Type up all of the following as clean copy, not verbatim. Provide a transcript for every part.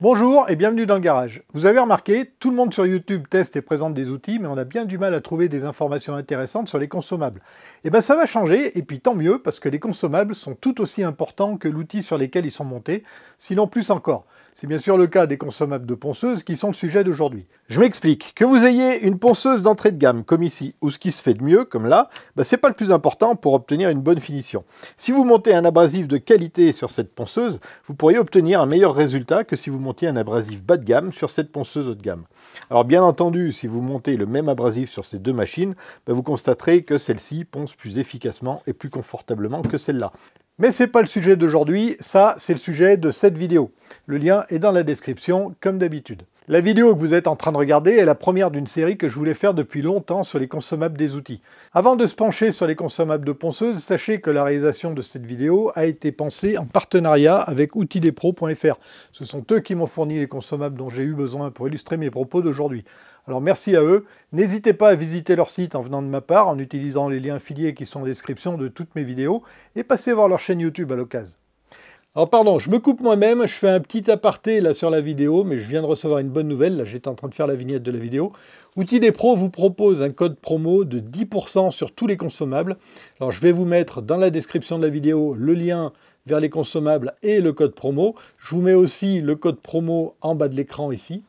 Bonjour et bienvenue dans le garage. Vous avez remarqué, tout le monde sur YouTube teste et présente des outils, mais on a bien du mal à trouver des informations intéressantes sur les consommables. Et bien ça va changer, et puis tant mieux, parce que les consommables sont tout aussi importants que l'outil sur lequel ils sont montés, sinon plus encore. C'est bien sûr le cas des consommables de ponceuse qui sont le sujet d'aujourd'hui. Je m'explique. Que vous ayez une ponceuse d'entrée de gamme, comme ici, ou ce qui se fait de mieux, comme là, c'est pas le plus important pour obtenir une bonne finition. Si vous montez un abrasif de qualité sur cette ponceuse, vous pourriez obtenir un meilleur résultat que si vous montiez un abrasif bas de gamme sur cette ponceuse haut de gamme. Alors bien entendu, si vous montez le même abrasif sur ces deux machines, vous constaterez que celle-ci ponce plus efficacement et plus confortablement que celle-là. Mais ce n'est pas le sujet d'aujourd'hui, ça c'est le sujet de cette vidéo. Le lien est dans la description, comme d'habitude. La vidéo que vous êtes en train de regarder est la première d'une série que je voulais faire depuis longtemps sur les consommables des outils. Avant de se pencher sur les consommables de ponceuse, sachez que la réalisation de cette vidéo a été pensée en partenariat avec outildespro.fr. Ce sont eux qui m'ont fourni les consommables dont j'ai eu besoin pour illustrer mes propos d'aujourd'hui. Alors merci à eux. N'hésitez pas à visiter leur site en venant de ma part, en utilisant les liens affiliés qui sont en description de toutes mes vidéos, et passez voir leur chaîne YouTube à l'occasion. Alors pardon, je me coupe moi-même, je fais un petit aparté là sur la vidéo, mais je viens de recevoir une bonne nouvelle, là j'étais en train de faire la vignette de la vidéo. Outils des pros vous propose un code promo de 10% sur tous les consommables. Alors je vais vous mettre dans la description de la vidéo le lien vers les consommables et le code promo. Je vous mets aussi le code promo en bas de l'écran ici.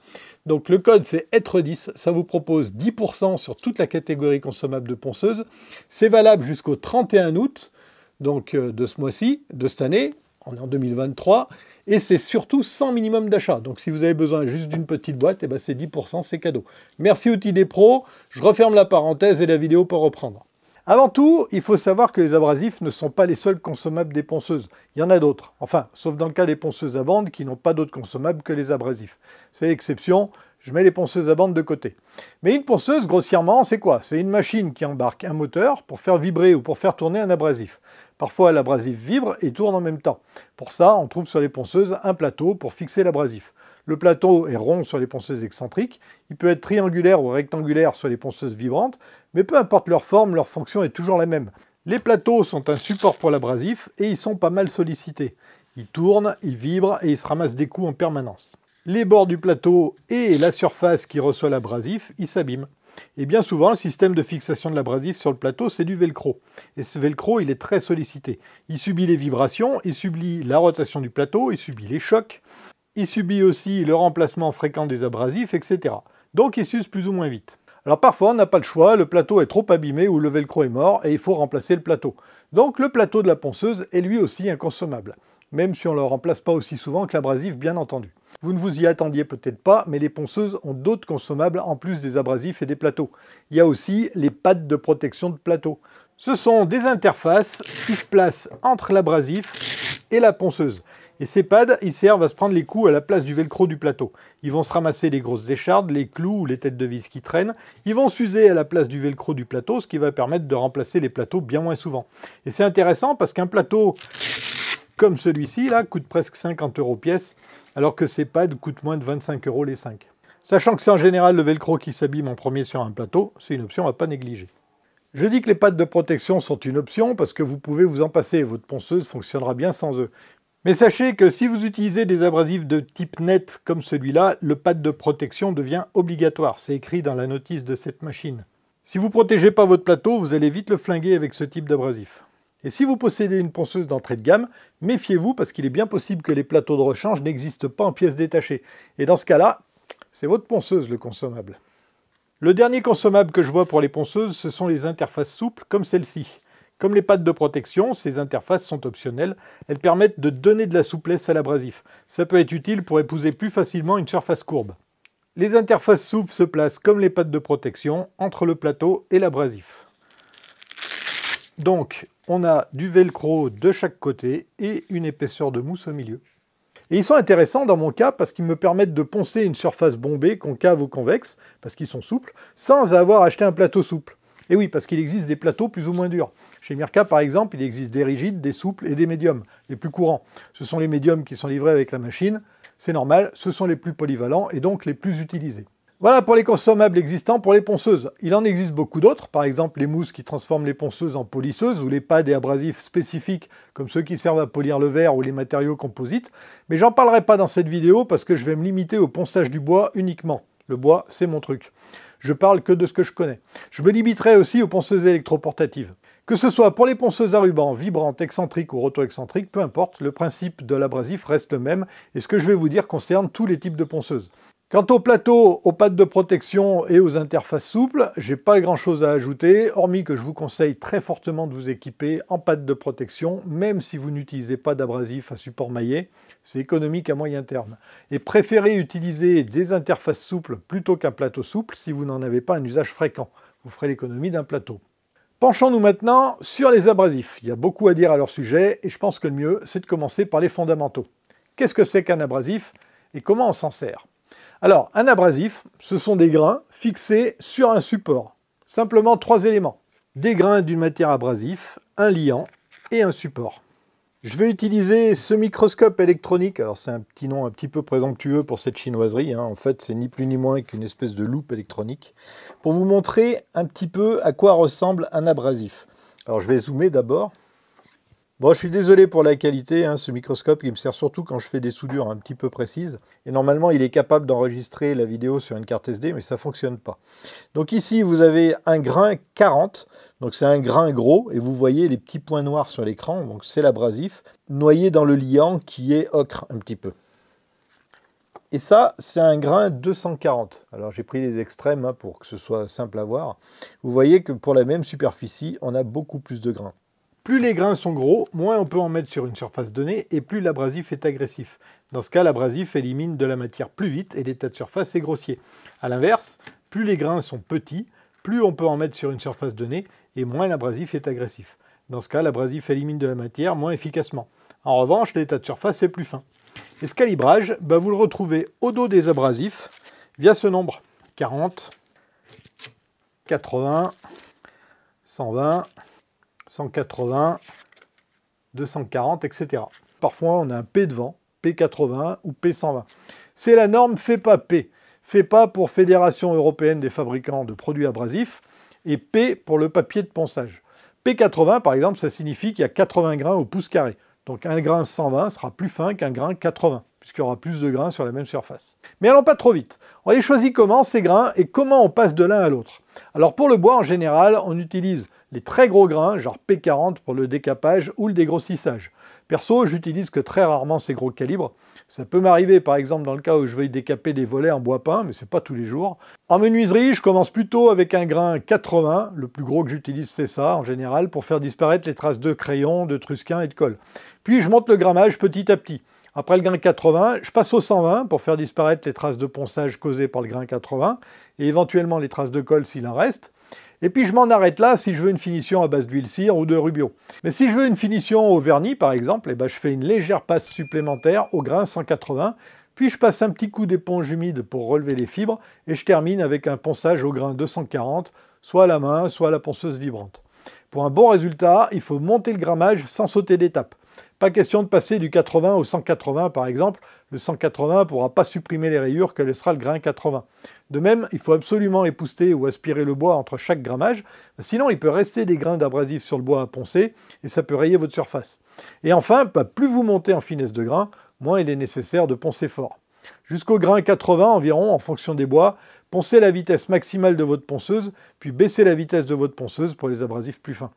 Donc le code c'est être10, ça vous propose 10% sur toute la catégorie consommable de ponceuse. C'est valable jusqu'au 31 août, donc de ce mois-ci, de cette année. On est en 2023, et c'est surtout sans minimum d'achat. Donc si vous avez besoin juste d'une petite boîte, c'est 10%, c'est cadeau. Merci Outils des pros, je referme la parenthèse et la vidéo peut reprendre. Avant tout, il faut savoir que les abrasifs ne sont pas les seuls consommables des ponceuses. Il y en a d'autres, enfin, sauf dans le cas des ponceuses à bande qui n'ont pas d'autres consommables que les abrasifs. C'est l'exception, je mets les ponceuses à bande de côté. Mais une ponceuse, grossièrement, c'est quoi? C'est une machine qui embarque un moteur pour faire vibrer ou pour faire tourner un abrasif. Parfois, l'abrasif vibre et tourne en même temps. Pour ça, on trouve sur les ponceuses un plateau pour fixer l'abrasif. Le plateau est rond sur les ponceuses excentriques, il peut être triangulaire ou rectangulaire sur les ponceuses vibrantes, mais peu importe leur forme, leur fonction est toujours la même. Les plateaux sont un support pour l'abrasif et ils sont pas mal sollicités. Ils tournent, ils vibrent et ils se ramassent des coups en permanence. Les bords du plateau et la surface qui reçoit l'abrasif, ils s'abîment. Et bien souvent, le système de fixation de l'abrasif sur le plateau, c'est du velcro. Et ce velcro, il est très sollicité. Il subit les vibrations, il subit la rotation du plateau, il subit les chocs, il subit aussi le remplacement fréquent des abrasifs, etc. Donc il s'use plus ou moins vite. Alors parfois, on n'a pas le choix, le plateau est trop abîmé ou le velcro est mort et il faut remplacer le plateau. Donc le plateau de la ponceuse est lui aussi inconsommable, même si on ne le remplace pas aussi souvent que l'abrasif, bien entendu. Vous ne vous y attendiez peut-être pas, mais les ponceuses ont d'autres consommables en plus des abrasifs et des plateaux. Il y a aussi les pads de protection de plateau. Ce sont des interfaces qui se placent entre l'abrasif et la ponceuse. Et ces pads, ils servent à se prendre les coups à la place du velcro du plateau. Ils vont se ramasser les grosses échardes, les clous ou les têtes de vis qui traînent. Ils vont s'user à la place du velcro du plateau, ce qui va permettre de remplacer les plateaux bien moins souvent. Et c'est intéressant parce qu'un plateau comme celui-ci, là, coûte presque 50 € pièce, alors que ces pads coûtent moins de 25 € les 5. Sachant que c'est en général le velcro qui s'abîme en premier sur un plateau, c'est une option à ne pas négliger. Je dis que les pads de protection sont une option parce que vous pouvez vous en passer, votre ponceuse fonctionnera bien sans eux. Mais sachez que si vous utilisez des abrasifs de type net comme celui-là, le pad de protection devient obligatoire, c'est écrit dans la notice de cette machine. Si vous ne protégez pas votre plateau, vous allez vite le flinguer avec ce type d'abrasif. Et si vous possédez une ponceuse d'entrée de gamme, méfiez-vous parce qu'il est bien possible que les plateaux de rechange n'existent pas en pièces détachées. Et dans ce cas-là, c'est votre ponceuse le consommable. Le dernier consommable que je vois pour les ponceuses, ce sont les interfaces souples comme celle-ci. Comme les pads de protection, ces interfaces sont optionnelles. Elles permettent de donner de la souplesse à l'abrasif. Ça peut être utile pour épouser plus facilement une surface courbe. Les interfaces souples se placent comme les pads de protection entre le plateau et l'abrasif. Donc, on a du velcro de chaque côté et une épaisseur de mousse au milieu. Et ils sont intéressants dans mon cas parce qu'ils me permettent de poncer une surface bombée, concave ou convexe, parce qu'ils sont souples, sans avoir acheté un plateau souple. Et oui, parce qu'il existe des plateaux plus ou moins durs. Chez Mirka, par exemple, il existe des rigides, des souples et des médiums, les plus courants. Ce sont les médiums qui sont livrés avec la machine. C'est normal, ce sont les plus polyvalents et donc les plus utilisés. Voilà pour les consommables existants pour les ponceuses. Il en existe beaucoup d'autres, par exemple les mousses qui transforment les ponceuses en polisseuses ou les pads et abrasifs spécifiques comme ceux qui servent à polir le verre ou les matériaux composites, mais j'en parlerai pas dans cette vidéo parce que je vais me limiter au ponçage du bois uniquement. Le bois, c'est mon truc. Je parle que de ce que je connais. Je me limiterai aussi aux ponceuses électroportatives. Que ce soit pour les ponceuses à ruban, vibrantes, excentriques ou roto-excentriques, peu importe, le principe de l'abrasif reste le même et ce que je vais vous dire concerne tous les types de ponceuses. Quant au plateau, aux pattes de protection et aux interfaces souples, j'ai pas grand chose à ajouter, hormis que je vous conseille très fortement de vous équiper en pattes de protection, même si vous n'utilisez pas d'abrasif à support maillet, c'est économique à moyen terme. Et préférez utiliser des interfaces souples plutôt qu'un plateau souple si vous n'en avez pas un usage fréquent. Vous ferez l'économie d'un plateau. Penchons-nous maintenant sur les abrasifs. Il y a beaucoup à dire à leur sujet et je pense que le mieux, c'est de commencer par les fondamentaux. Qu'est-ce que c'est qu'un abrasif et comment on s'en sert ? Alors, un abrasif, ce sont des grains fixés sur un support. Simplement 3 éléments. Des grains d'une matière abrasive, un liant et un support. Je vais utiliser ce microscope électronique, alors c'est un petit nom un petit peu présomptueux pour cette chinoiserie, en fait c'est ni plus ni moins qu'une espèce de loupe électronique, pour vous montrer un petit peu à quoi ressemble un abrasif. Alors je vais zoomer d'abord. Bon, je suis désolé pour la qualité, ce microscope il me sert surtout quand je fais des soudures un petit peu précises. Et normalement, il est capable d'enregistrer la vidéo sur une carte SD, mais ça ne fonctionne pas. Donc ici, vous avez un grain 40, donc c'est un grain gros, et vous voyez les petits points noirs sur l'écran, donc c'est l'abrasif, noyé dans le liant qui est ocre un petit peu. Et ça, c'est un grain 240. Alors j'ai pris les extrêmes pour que ce soit simple à voir. Vous voyez que pour la même superficie, on a beaucoup plus de grains. Plus les grains sont gros, moins on peut en mettre sur une surface donnée et plus l'abrasif est agressif. Dans ce cas, l'abrasif élimine de la matière plus vite et l'état de surface est grossier. A l'inverse, plus les grains sont petits, plus on peut en mettre sur une surface donnée et moins l'abrasif est agressif. Dans ce cas, l'abrasif élimine de la matière moins efficacement. En revanche, l'état de surface est plus fin. Et ce calibrage, vous le retrouvez au dos des abrasifs via ce nombre. 40, 80, 120... 180, 240, etc. Parfois, on a un P devant, P80 ou P120. C'est la norme FEPA-P. FEPA pour Fédération Européenne des Fabricants de Produits Abrasifs et P pour le papier de ponçage. P80, par exemple, ça signifie qu'il y a 80 grains au pouce carré. Donc un grain 120 sera plus fin qu'un grain 80, puisqu'il y aura plus de grains sur la même surface. Mais allons pas trop vite. On les choisit comment, ces grains, et comment on passe de l'un à l'autre? Alors pour le bois, en général, on utilise les très gros grains, genre P40 pour le décapage ou le dégrossissage. Perso, j'utilise que très rarement ces gros calibres. Ça peut m'arriver par exemple dans le cas où je veuille décaper des volets en bois peint, mais c'est pas tous les jours. En menuiserie, je commence plutôt avec un grain 80. Le plus gros que j'utilise, c'est ça, en général, pour faire disparaître les traces de crayon, de trusquin et de colle. Puis je monte le grammage petit à petit. Après le grain 80, je passe au 120 pour faire disparaître les traces de ponçage causées par le grain 80 et éventuellement les traces de colle s'il en reste. Et puis je m'en arrête là si je veux une finition à base d'huile cire ou de rubio. Mais si je veux une finition au vernis par exemple, je fais une légère passe supplémentaire au grain 180, puis je passe un petit coup d'éponge humide pour relever les fibres et je termine avec un ponçage au grain 240, soit à la main, soit à la ponceuse vibrante. Pour un bon résultat, il faut monter le grammage sans sauter d'étape. Pas question de passer du 80 au 180 par exemple. Le 180 ne pourra pas supprimer les rayures que laissera le grain 80. De même, il faut absolument épousseter ou aspirer le bois entre chaque grammage, sinon il peut rester des grains d'abrasif sur le bois à poncer et ça peut rayer votre surface. Et enfin, plus vous montez en finesse de grain, moins il est nécessaire de poncer fort. Jusqu'au grain 80 environ, en fonction des bois, poncez la vitesse maximale de votre ponceuse, puis baissez la vitesse de votre ponceuse pour les abrasifs plus fins.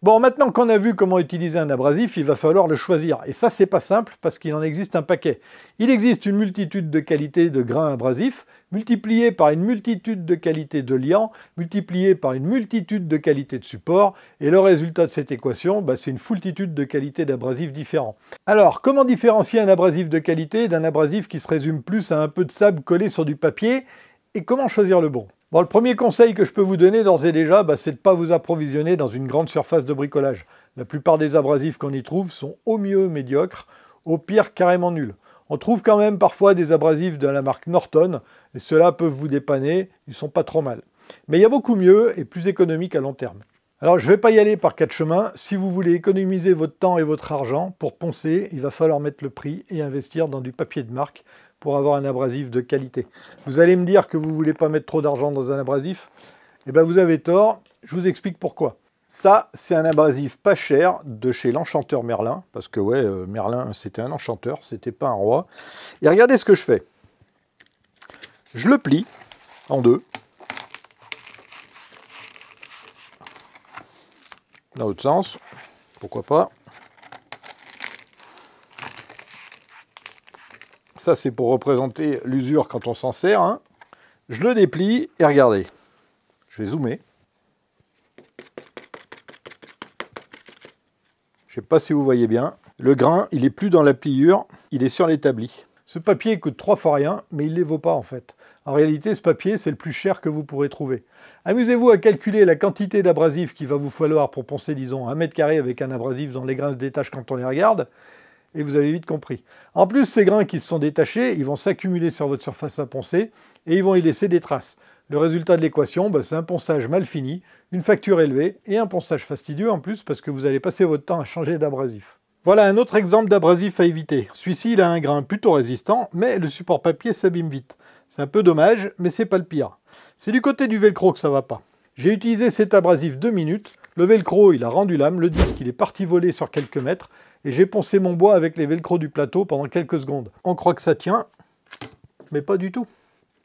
Bon, maintenant qu'on a vu comment utiliser un abrasif, il va falloir le choisir. Et ça, c'est pas simple parce qu'il en existe un paquet. Il existe une multitude de qualités de grains abrasifs, multipliées par une multitude de qualités de liants, multipliées par une multitude de qualités de support. Et le résultat de cette équation, c'est une foultitude de qualités d'abrasifs différents. Alors, comment différencier un abrasif de qualité d'un abrasif qui se résume plus à un peu de sable collé sur du papier? Et comment choisir le bon? Bon, le premier conseil que je peux vous donner d'ores et déjà, c'est de ne pas vous approvisionner dans une grande surface de bricolage. La plupart des abrasifs qu'on y trouve sont au mieux médiocres, au pire carrément nuls. On trouve quand même parfois des abrasifs de la marque Norton, et ceux-là peuvent vous dépanner, ils sont pas trop mal. Mais il y a beaucoup mieux et plus économique à long terme. Alors je ne vais pas y aller par 4 chemins. Si vous voulez économiser votre temps et votre argent pour poncer, il va falloir mettre le prix et investir dans du papier de marque. pour avoir un abrasif de qualité. Vous allez me dire que vous ne voulez pas mettre trop d'argent dans un abrasif. Eh bien, vous avez tort, je vous explique pourquoi. Ça, c'est un abrasif pas cher de chez l'enchanteur Merlin, parce que ouais, Merlin, c'était un enchanteur, c'était pas un roi. Et regardez ce que je fais. Je le plie en deux. Dans l'autre sens, pourquoi pas. Ça, c'est pour représenter l'usure quand on s'en sert, hein. Je le déplie et regardez. Je vais zoomer. Je ne sais pas si vous voyez bien. Le grain, il n'est plus dans la pliure, il est sur l'établi. Ce papier coûte 3 fois rien, mais il ne les vaut pas en fait. En réalité, ce papier, c'est le plus cher que vous pourrez trouver. Amusez-vous à calculer la quantité d'abrasif qu'il va vous falloir pour poncer, disons, 1 mètre carré avec un abrasif dont les grains se détachent quand on les regarde, et vous avez vite compris. En plus, ces grains qui se sont détachés, ils vont s'accumuler sur votre surface à poncer, et ils vont y laisser des traces. Le résultat de l'équation, c'est un ponçage mal fini, une facture élevée, et un ponçage fastidieux en plus, parce que vous allez passer votre temps à changer d'abrasif. Voilà un autre exemple d'abrasif à éviter. Celui-ci, il a un grain plutôt résistant, mais le support papier s'abîme vite. C'est un peu dommage, mais c'est pas le pire. C'est du côté du velcro que ça va pas. J'ai utilisé cet abrasif 2 minutes, le velcro il a rendu l'âme, le disque il est parti voler sur quelques mètres, et j'ai poncé mon bois avec les velcros du plateau pendant quelques secondes. On croit que ça tient, mais pas du tout.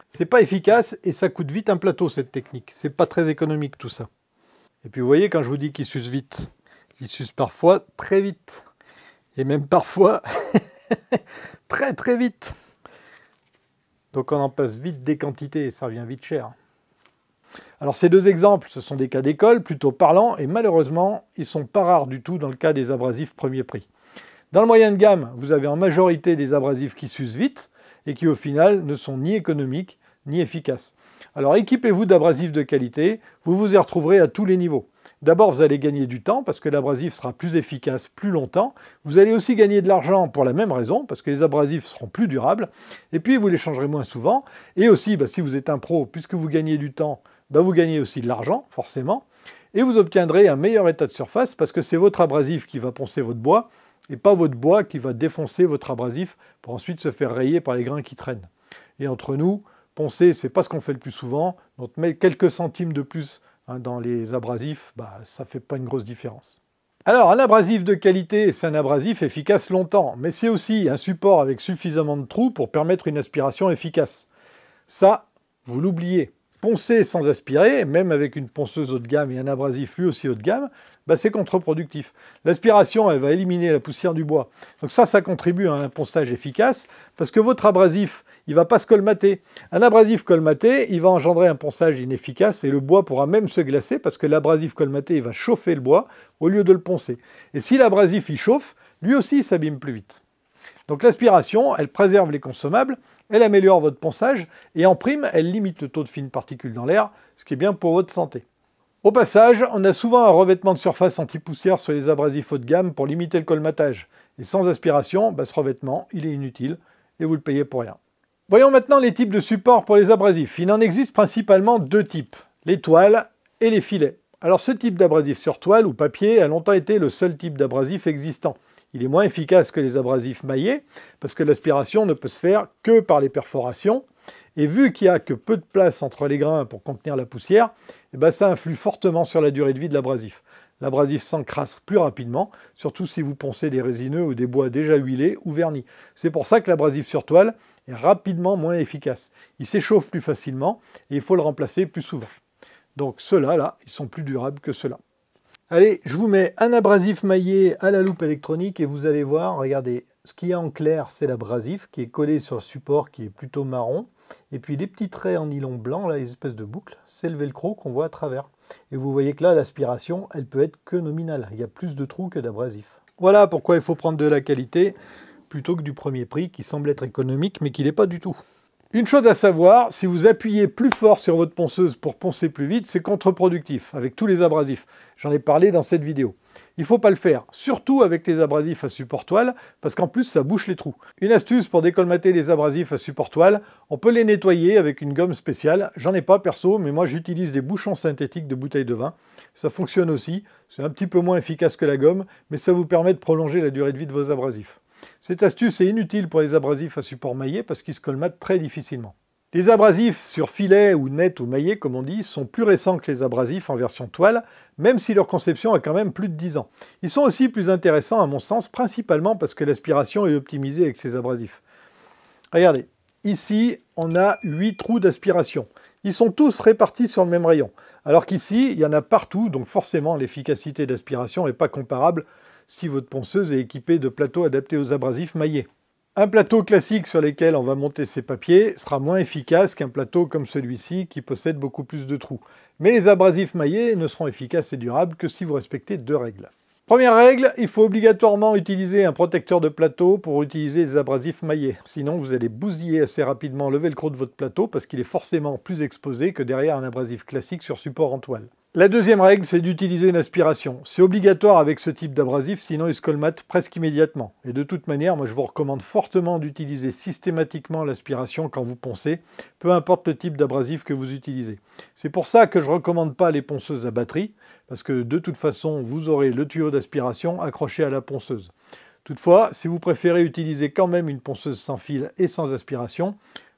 C'est pas efficace, et ça coûte vite un plateau cette technique. C'est pas très économique tout ça. Et puis vous voyez, quand je vous dis qu'il s'use vite, il s'use parfois très vite. Et même parfois très très vite. Donc on en passe vite des quantités et ça revient vite cher. Alors ces deux exemples, ce sont des cas d'école plutôt parlants et malheureusement, ils ne sont pas rares du tout dans le cas des abrasifs premier prix. Dans le moyen de gamme, vous avez en majorité des abrasifs qui s'usent vite et qui au final ne sont ni économiques ni efficaces. Alors équipez-vous d'abrasifs de qualité, vous vous y retrouverez à tous les niveaux. D'abord, vous allez gagner du temps parce que l'abrasif sera plus efficace plus longtemps. Vous allez aussi gagner de l'argent pour la même raison, parce que les abrasifs seront plus durables. Et puis, vous les changerez moins souvent. Et aussi, si vous êtes un pro, puisque vous gagnez du temps, vous gagnez aussi de l'argent, forcément. Et vous obtiendrez un meilleur état de surface parce que c'est votre abrasif qui va poncer votre bois et pas votre bois qui va défoncer votre abrasif pour ensuite se faire rayer par les grains qui traînent. Et entre nous, poncer, c'est pas ce qu'on fait le plus souvent. Donc, mettre quelques centimes de plus dans les abrasifs, ça ne fait pas une grosse différence. Alors, un abrasif de qualité, c'est un abrasif efficace longtemps, mais c'est aussi un support avec suffisamment de trous pour permettre une aspiration efficace. Ça, vous l'oubliez. Poncer sans aspirer, même avec une ponceuse haut de gamme et un abrasif lui aussi haut de gamme, c'est contre-productif. L'aspiration, elle va éliminer la poussière du bois. Donc ça contribue à un ponçage efficace, parce que votre abrasif, il ne va pas se colmater. Un abrasif colmaté, il va engendrer un ponçage inefficace, et le bois pourra même se glacer, parce que l'abrasif colmaté, il va chauffer le bois, au lieu de le poncer. Et si l'abrasif, il chauffe, lui aussi, il s'abîme plus vite. Donc l'aspiration, elle préserve les consommables, elle améliore votre ponçage, et en prime, elle limite le taux de fines particules dans l'air, ce qui est bien pour votre santé. Au passage, on a souvent un revêtement de surface anti-poussière sur les abrasifs haut de gamme pour limiter le colmatage. Et sans aspiration, ce revêtement, il est inutile, et vous le payez pour rien. Voyons maintenant les types de supports pour les abrasifs. Il en existe principalement 2 types, les toiles et les filets. Alors ce type d'abrasif sur toile ou papier a longtemps été le seul type d'abrasif existant. Il est moins efficace que les abrasifs maillés, parce que l'aspiration ne peut se faire que par les perforations. Et vu qu'il n'y a que peu de place entre les grains pour contenir la poussière, ça influe fortement sur la durée de vie de l'abrasif. L'abrasif s'encrasse plus rapidement, surtout si vous poncez des résineux ou des bois déjà huilés ou vernis. C'est pour ça que l'abrasif sur toile est rapidement moins efficace. Il s'échauffe plus facilement et il faut le remplacer plus souvent. Donc ceux-là, ils sont plus durables que ceux-là. Allez, je vous mets un abrasif maillé à la loupe électronique et vous allez voir, regardez, ce qu'il y a en clair, c'est l'abrasif qui est collé sur le support qui est plutôt marron. Et puis les petits traits en nylon blanc, là, les espèces de boucles, c'est le velcro qu'on voit à travers. Et vous voyez que là, l'aspiration, elle peut être que nominale. Il y a plus de trous que d'abrasif. Voilà pourquoi il faut prendre de la qualité plutôt que du premier prix qui semble être économique mais qui n'est pas du tout. Une chose à savoir, si vous appuyez plus fort sur votre ponceuse pour poncer plus vite, c'est contre-productif avec tous les abrasifs. J'en ai parlé dans cette vidéo. Il ne faut pas le faire, surtout avec les abrasifs à support toile, parce qu'en plus ça bouche les trous. Une astuce pour décolmater les abrasifs à support toile, on peut les nettoyer avec une gomme spéciale. J'en ai pas perso, mais moi j'utilise des bouchons synthétiques de bouteilles de vin. Ça fonctionne aussi, c'est un petit peu moins efficace que la gomme, mais ça vous permet de prolonger la durée de vie de vos abrasifs. Cette astuce est inutile pour les abrasifs à support maillé parce qu'ils se colmatent très difficilement. Les abrasifs sur filet ou net ou maillé, comme on dit, sont plus récents que les abrasifs en version toile, même si leur conception a quand même plus de 10 ans. Ils sont aussi plus intéressants à mon sens, principalement parce que l'aspiration est optimisée avec ces abrasifs. Regardez, ici on a 8 trous d'aspiration. Ils sont tous répartis sur le même rayon, alors qu'ici il y en a partout, donc forcément l'efficacité d'aspiration n'est pas comparable si votre ponceuse est équipée de plateaux adaptés aux abrasifs maillés. Un plateau classique sur lequel on va monter ces papiers sera moins efficace qu'un plateau comme celui-ci qui possède beaucoup plus de trous. Mais les abrasifs maillés ne seront efficaces et durables que si vous respectez 2 règles. Première règle, il faut obligatoirement utiliser un protecteur de plateau pour utiliser les abrasifs maillés. Sinon, vous allez bousiller assez rapidement le velcro de votre plateau parce qu'il est forcément plus exposé que derrière un abrasif classique sur support en toile. La deuxième règle, c'est d'utiliser une aspiration. C'est obligatoire avec ce type d'abrasif, sinon il se colmate presque immédiatement. Et de toute manière, moi je vous recommande fortement d'utiliser systématiquement l'aspiration quand vous poncez, peu importe le type d'abrasif que vous utilisez. C'est pour ça que je ne recommande pas les ponceuses à batterie, parce que de toute façon, vous aurez le tuyau d'aspiration accroché à la ponceuse. Toutefois, si vous préférez utiliser quand même une ponceuse sans fil et sans aspiration,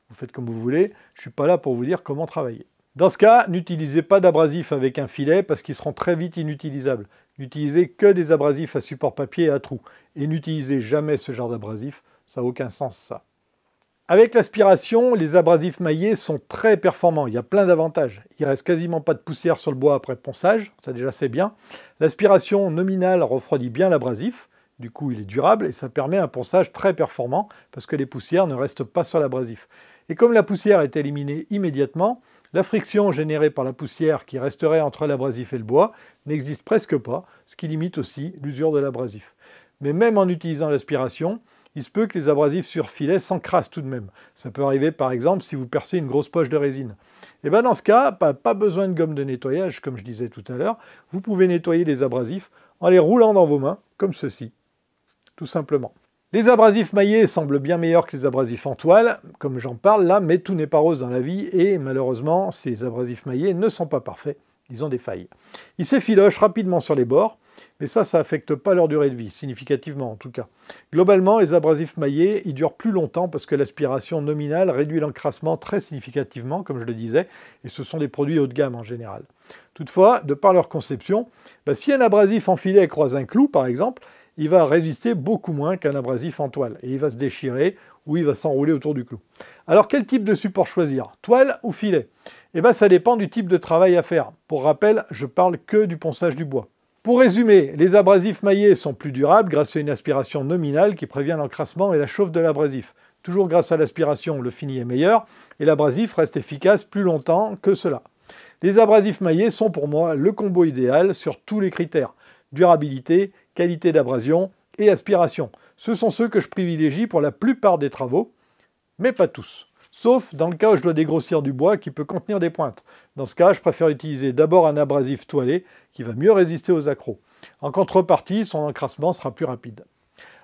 vous faites comme vous voulez, je ne suis pas là pour vous dire comment travailler. Dans ce cas, n'utilisez pas d'abrasif avec un filet parce qu'ils seront très vite inutilisables. N'utilisez que des abrasifs à support papier et à trous. Et n'utilisez jamais ce genre d'abrasif, ça n'a aucun sens ça. Avec l'aspiration, les abrasifs maillés sont très performants, il y a plein d'avantages. Il ne reste quasiment pas de poussière sur le bois après ponçage, ça déjà c'est bien. L'aspiration nominale refroidit bien l'abrasif, du coup il est durable et ça permet un ponçage très performant parce que les poussières ne restent pas sur l'abrasif. Et comme la poussière est éliminée immédiatement, la friction générée par la poussière qui resterait entre l'abrasif et le bois n'existe presque pas, ce qui limite aussi l'usure de l'abrasif. Mais même en utilisant l'aspiration, il se peut que les abrasifs sur filet s'encrassent tout de même. Ça peut arriver par exemple si vous percez une grosse poche de résine. Et bien dans ce cas, pas besoin de gomme de nettoyage comme je disais tout à l'heure, vous pouvez nettoyer les abrasifs en les roulant dans vos mains, comme ceci, tout simplement. Les abrasifs maillés semblent bien meilleurs que les abrasifs en toile, comme j'en parle là, mais tout n'est pas rose dans la vie et malheureusement, ces abrasifs maillés ne sont pas parfaits, ils ont des failles. Ils s'effilochent rapidement sur les bords, mais ça n'affecte pas leur durée de vie, significativement en tout cas. Globalement, les abrasifs maillés, ils durent plus longtemps parce que l'aspiration nominale réduit l'encrassement très significativement, comme je le disais, et ce sont des produits haut de gamme en général. Toutefois, de par leur conception, si un abrasif en filet croise un clou par exemple, il va résister beaucoup moins qu'un abrasif en toile, et il va se déchirer ou il va s'enrouler autour du clou. Alors quel type de support choisir? Toile ou filet? Eh bien ça dépend du type de travail à faire. Pour rappel, je parle que du ponçage du bois. Pour résumer, les abrasifs maillés sont plus durables grâce à une aspiration nominale qui prévient l'encrassement et la chauffe de l'abrasif. Toujours grâce à l'aspiration, le fini est meilleur, et l'abrasif reste efficace plus longtemps que cela. Les abrasifs maillés sont pour moi le combo idéal sur tous les critères. Durabilité, qualité d'abrasion et aspiration. Ce sont ceux que je privilégie pour la plupart des travaux, mais pas tous. Sauf dans le cas où je dois dégrossir du bois qui peut contenir des pointes. Dans ce cas, je préfère utiliser d'abord un abrasif toilé qui va mieux résister aux accros. En contrepartie, son encrassement sera plus rapide.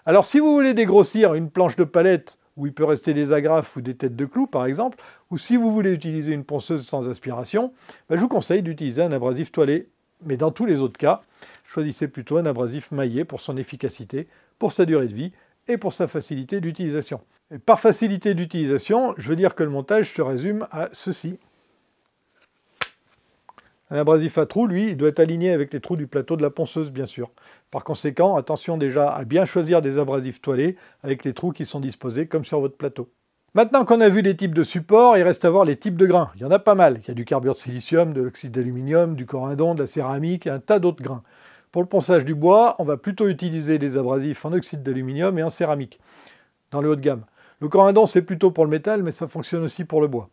Alors si vous voulez dégrossir une planche de palette où il peut rester des agrafes ou des têtes de clous par exemple, ou si vous voulez utiliser une ponceuse sans aspiration, je vous conseille d'utiliser un abrasif toilé. Mais dans tous les autres cas, choisissez plutôt un abrasif maillé pour son efficacité, pour sa durée de vie et pour sa facilité d'utilisation. Et par facilité d'utilisation, je veux dire que le montage se résume à ceci. Un abrasif à trous, lui, il doit être aligné avec les trous du plateau de la ponceuse, bien sûr. Par conséquent, attention déjà à bien choisir des abrasifs toilés avec les trous qui sont disposés comme sur votre plateau. Maintenant qu'on a vu les types de supports, il reste à voir les types de grains. Il y en a pas mal. Il y a du carbure de silicium, de l'oxyde d'aluminium, du corindon, de la céramique et un tas d'autres grains. Pour le ponçage du bois, on va plutôt utiliser des abrasifs en oxyde d'aluminium et en céramique, dans le haut de gamme. Le corindon, c'est plutôt pour le métal, mais ça fonctionne aussi pour le bois.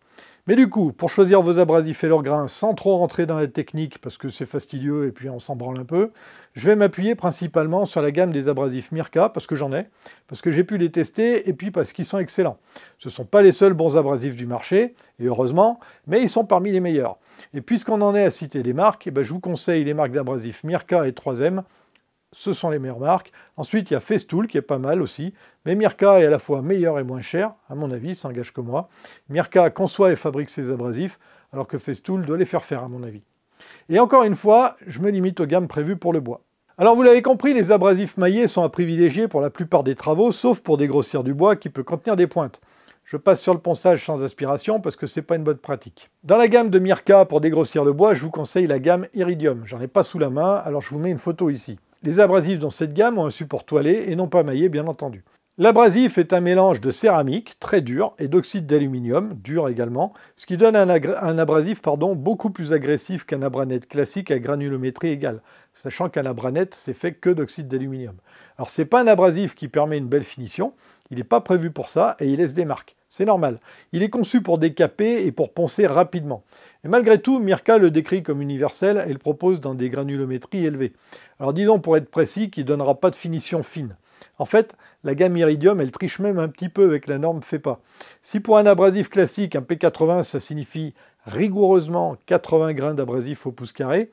Mais du coup, pour choisir vos abrasifs et leurs grains sans trop rentrer dans la technique, parce que c'est fastidieux et puis on s'en branle un peu, je vais m'appuyer principalement sur la gamme des abrasifs Mirka, parce que j'en ai, parce que j'ai pu les tester et puis parce qu'ils sont excellents. Ce ne sont pas les seuls bons abrasifs du marché, et heureusement, mais ils sont parmi les meilleurs. Et puisqu'on en est à citer les marques, je vous conseille les marques d'abrasifs Mirka et 3M. Ce sont les meilleures marques. Ensuite, il y a Festool qui est pas mal aussi. Mais Mirka est à la fois meilleur et moins cher, à mon avis, ça engage que moi. Mirka conçoit et fabrique ses abrasifs, alors que Festool doit les faire faire, à mon avis. Et encore une fois, je me limite aux gammes prévues pour le bois. Alors vous l'avez compris, les abrasifs maillés sont à privilégier pour la plupart des travaux, sauf pour dégrossir du bois qui peut contenir des pointes. Je passe sur le ponçage sans aspiration parce que c'est pas une bonne pratique. Dans la gamme de Mirka pour dégrossir le bois, je vous conseille la gamme Iridium. J'en ai pas sous la main, alors je vous mets une photo ici. Les abrasifs dans cette gamme ont un support toilé et non pas maillé, bien entendu. L'abrasif est un mélange de céramique, très dur, et d'oxyde d'aluminium, dur également, ce qui donne un abrasif beaucoup plus agressif qu'un abranette classique à granulométrie égale, sachant qu'un abranette, c'est fait que d'oxyde d'aluminium. Alors c'est pas un abrasif qui permet une belle finition, il n'est pas prévu pour ça et il laisse des marques. C'est normal. Il est conçu pour décaper et pour poncer rapidement. Et malgré tout, Mirka le décrit comme universel et le propose dans des granulométries élevées. Alors disons pour être précis qu'il ne donnera pas de finition fine. En fait, la gamme Iridium, elle triche même un petit peu avec la norme FEPA. Si pour un abrasif classique, un P80, ça signifie rigoureusement 80 grains d'abrasif au pouce carré,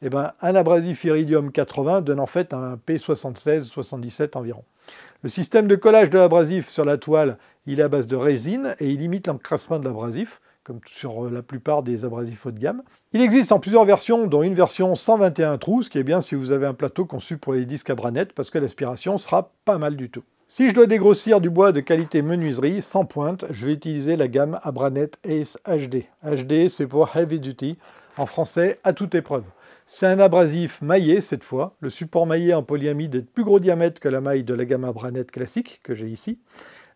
eh ben, un abrasif Iridium 80 donne en fait un P76, 77 environ. Le système de collage de l'abrasif sur la toile, il est à base de résine et il limite l'encrassement de l'abrasif, comme sur la plupart des abrasifs haut de gamme. Il existe en plusieurs versions, dont une version 121 trous, ce qui est bien si vous avez un plateau conçu pour les disques à branette, parce que l'aspiration sera pas mal du tout. Si je dois dégrossir du bois de qualité menuiserie, sans pointe, je vais utiliser la gamme Abranette Ace HD. HD, c'est pour Heavy Duty, en français, à toute épreuve. C'est un abrasif maillé cette fois. Le support maillé en polyamide est de plus gros diamètre que la maille de la gamme Abranette classique, que j'ai ici.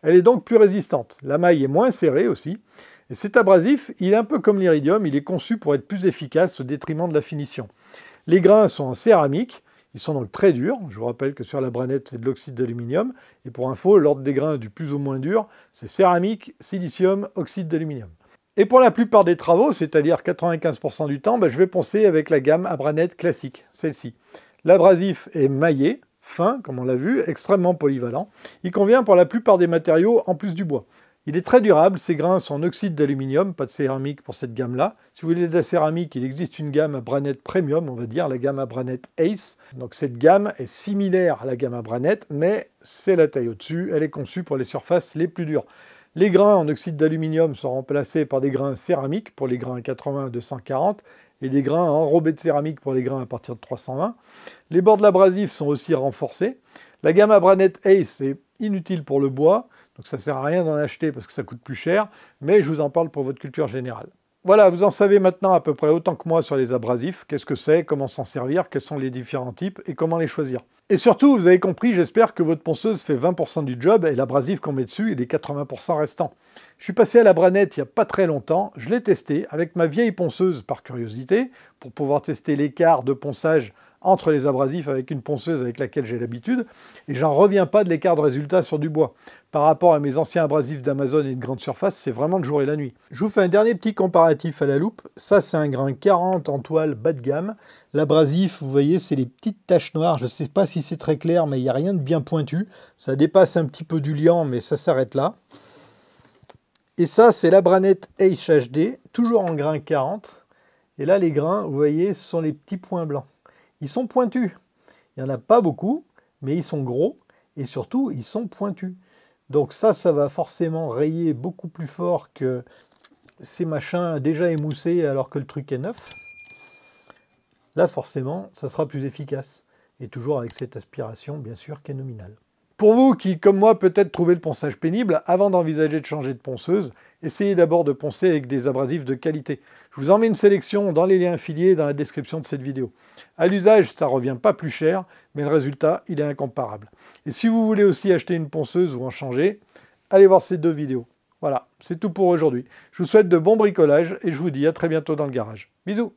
Elle est donc plus résistante. La maille est moins serrée aussi. Et cet abrasif, il est un peu comme l'Iridium, il est conçu pour être plus efficace au détriment de la finition. Les grains sont en céramique, ils sont donc très durs. Je vous rappelle que sur la branette, c'est de l'oxyde d'aluminium. Et pour info, l'ordre des grains du plus ou moins dur, c'est céramique, silicium, oxyde d'aluminium. Et pour la plupart des travaux, c'est-à-dire 95% du temps, je vais poncer avec la gamme Abranette classique, celle-ci. L'abrasif est maillé, fin, comme on l'a vu, extrêmement polyvalent. Il convient pour la plupart des matériaux en plus du bois. Il est très durable, ses grains sont en oxyde d'aluminium, pas de céramique pour cette gamme-là. Si vous voulez de la céramique, il existe une gamme Abranette Premium, on va dire, la gamme Abranette Ace. Donc cette gamme est similaire à la gamme Abranette, mais c'est la taille au-dessus, elle est conçue pour les surfaces les plus dures. Les grains en oxyde d'aluminium sont remplacés par des grains céramiques pour les grains 80 à 240 et des grains enrobés de céramique pour les grains à partir de 320. Les bords de l'abrasif sont aussi renforcés. La gamme Abranette Ace est inutile pour le bois, donc ça ne sert à rien d'en acheter parce que ça coûte plus cher, mais je vous en parle pour votre culture générale. Voilà, vous en savez maintenant à peu près autant que moi sur les abrasifs, qu'est-ce que c'est, comment s'en servir, quels sont les différents types et comment les choisir. Et surtout, vous avez compris, j'espère que votre ponceuse fait 20% du job et l'abrasif qu'on met dessus est les 80% restants. Je suis passé à la branette il n'y a pas très longtemps, je l'ai testé avec ma vieille ponceuse par curiosité, pour pouvoir tester l'écart de ponçage entre les abrasifs avec une ponceuse avec laquelle j'ai l'habitude, et j'en reviens pas de l'écart de résultat sur du bois. Par rapport à mes anciens abrasifs d'Amazon et de grande surface, c'est vraiment le jour et la nuit. Je vous fais un dernier petit comparatif à la loupe. Ça, c'est un grain 40 en toile bas de gamme. L'abrasif, vous voyez, c'est les petites taches noires. Je ne sais pas si c'est très clair, mais il n'y a rien de bien pointu. Ça dépasse un petit peu du liant, mais ça s'arrête là. Et ça, c'est l'Abranette Ace HD, toujours en grain 40. Et là, les grains, vous voyez, ce sont les petits points blancs. Ils sont pointus. Il n'y en a pas beaucoup, mais ils sont gros et surtout, ils sont pointus. Donc ça va forcément rayer beaucoup plus fort que ces machins déjà émoussés alors que le truc est neuf. Là, forcément, ça sera plus efficace. Et toujours avec cette aspiration, bien sûr, qui est nominale. Pour vous qui, comme moi, peut-être trouvez le ponçage pénible, avant d'envisager de changer de ponceuse, essayez d'abord de poncer avec des abrasifs de qualité. Je vous en mets une sélection dans les liens affiliés dans la description de cette vidéo. À l'usage, ça ne revient pas plus cher, mais le résultat, il est incomparable. Et si vous voulez aussi acheter une ponceuse ou en changer, allez voir ces deux vidéos. Voilà, c'est tout pour aujourd'hui. Je vous souhaite de bons bricolages et je vous dis à très bientôt dans le garage. Bisous!